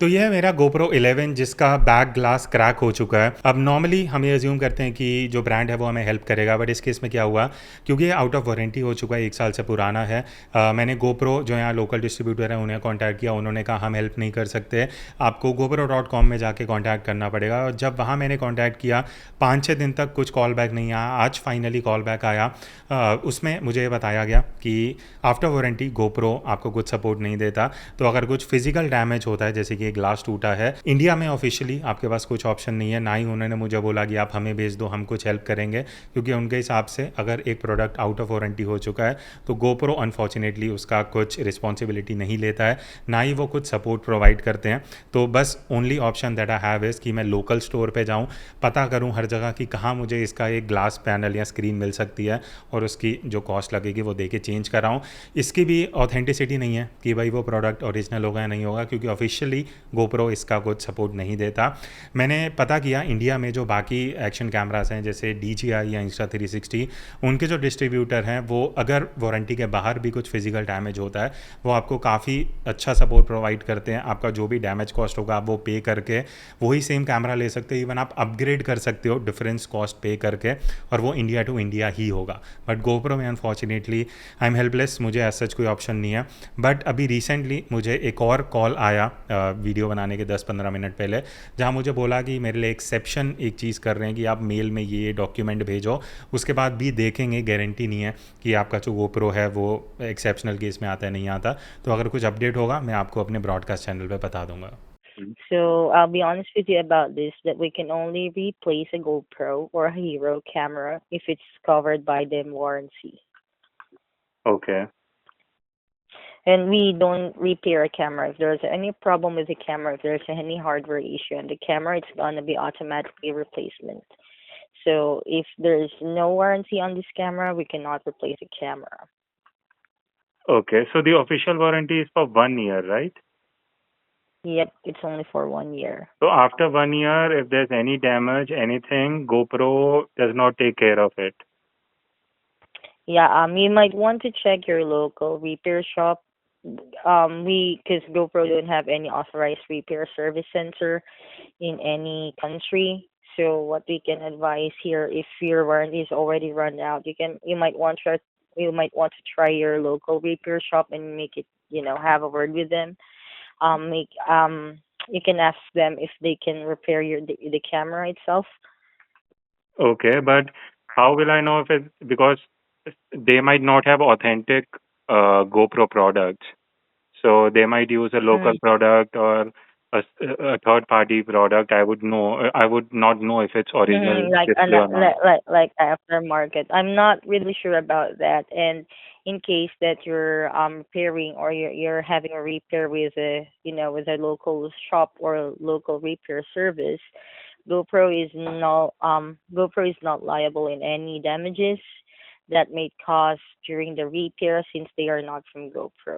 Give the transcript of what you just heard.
तो ये है मेरा GoPro 11 जिसका बैक ग्लास क्रैक हो चुका है। अब नॉर्मली हम ये अज्यूम करते हैं कि जो ब्रांड है वो हमें हेल्प करेगा, बट इस केस में क्या हुआ, क्योंकि ये आउट ऑफ वारंटी हो चुका है, 1 साल से पुराना है। मैंने GoPro जो यहाँ लोकल डिस्ट्रीब्यूटर है उन्हें कांटेक्ट किया, उन्होंने कहा हम हेल्प नहीं कर सकते, आपको GoPro.com में जाके कांटेक्ट करना पड़ेगा। और जब वहाँ मैंने कांटेक्ट किया, 5-6 दिन तक कुछ कॉल बैक नहीं आया। आज फाइनली कॉल बैक आया। उसमें मुझे ये बताया गया कि आफ्टर वारंटी GoPro आपको कुछ सपोर्ट नहीं देता। तो अगर कुछ फिजिकल डैमेज होता है, जैसे कि ग्लास टूटा है, इंडिया में ऑफिशियली आपके पास कुछ ऑप्शन नहीं है, ना ही उन्होंने मुझे बोला कि आप हमें भेज दो, हम कुछ हेल्प करेंगे। क्योंकि उनके हिसाब से अगर एक प्रोडक्ट आउट ऑफ वारंटी हो चुका है तो GoPro अनफॉर्चुनेटली उसका कुछ रिस्पॉन्सिबिलिटी नहीं लेता है, ना ही वो कुछ सपोर्ट प्रोवाइड करते हैं। तो बस only option that I have is कि मैं लोकल स्टोर पे जाऊँ, पता करूँ हर जगह कि कहाँ मुझे इसका एक ग्लास पैनल या स्क्रीन मिल सकती है, और उसकी जो कॉस्ट लगेगी वो दे के चेंज कराऊँ। इसकी भी ऑथेंटिसिटी नहीं है कि भाई वो प्रोडक्ट ओरिजिनल होगा या नहीं होगा, क्योंकि ऑफिशियली GoPro इसका कुछ सपोर्ट नहीं देता। मैंने पता किया इंडिया में जो बाकी एक्शन कैमरास हैं जैसे DJI या Insta360, उनके जो डिस्ट्रीब्यूटर हैं वो अगर वारंटी के बाहर भी कुछ फिजिकल डैमेज होता है वो आपको काफ़ी अच्छा सपोर्ट प्रोवाइड करते हैं। आपका जो भी डैमेज कॉस्ट होगा आप वो पे करके वही सेम कैमरा ले सकते हो, इवन आप अपग्रेड कर सकते हो डिफरेंस कॉस्ट पे करके, और वो इंडिया टू इंडिया ही होगा। बट GoPro में अनफॉर्चुनेटली आई एम हेल्पलेस, मुझे ऐसा कोई ऑप्शन नहीं है। बट अभी रिसेंटली मुझे एक और कॉल आया वीडियो बनाने के 10-15 मिनट पहले, जहाँ मुझे बोला कि मेरे लिए एक्सेप्शन एक चीज़ कर रहे हैं कि आप मेल में ये डॉक्यूमेंट भेजो, उसके बाद भी देखेंगे, गारंटी नहीं है कि आपका जो GoPro है वो एक्सेप्शनल केस में आता है नहीं आता। तो अगर कुछ अपडेट होगा मैं आपको अपने ब्रॉडकास्ट चैनल पे बता दूंगा। So I'll be honest with you about this that we can only replace a GoPro or a Hero camera if it's covered by the warranty. Okay. And we don't repair a camera. If there's any problem with the camera, if there's any hardware issue and the camera, it's gonna be automatically replacement. So if there's no warranty on this camera, we cannot replace the camera. Okay, so the official warranty is for 1 year, right? Yep, it's only for 1 year. So after 1 year, if there's any damage, anything, GoPro does not take care of it. Yeah, you might want to check your local repair shop. Because GoPro don't have any authorized repair service center in any country. So what we can advise here, if your warranty is already run out, you might want to try your local repair shop and make it, have a word with them. Make You can ask them if they can repair the camera itself. Okay, but how will I know if it's because they might not have authentic GoPro products, so they might use a local Mm. product or a third party product. I would not know if it's original Like display or not. like aftermarket. I'm not really sure about that. And in case that you're repairing or you're having a repair with a local shop or a local repair service, GoPro is not liable in any damages that may cause during the repair since they are not from GoPro.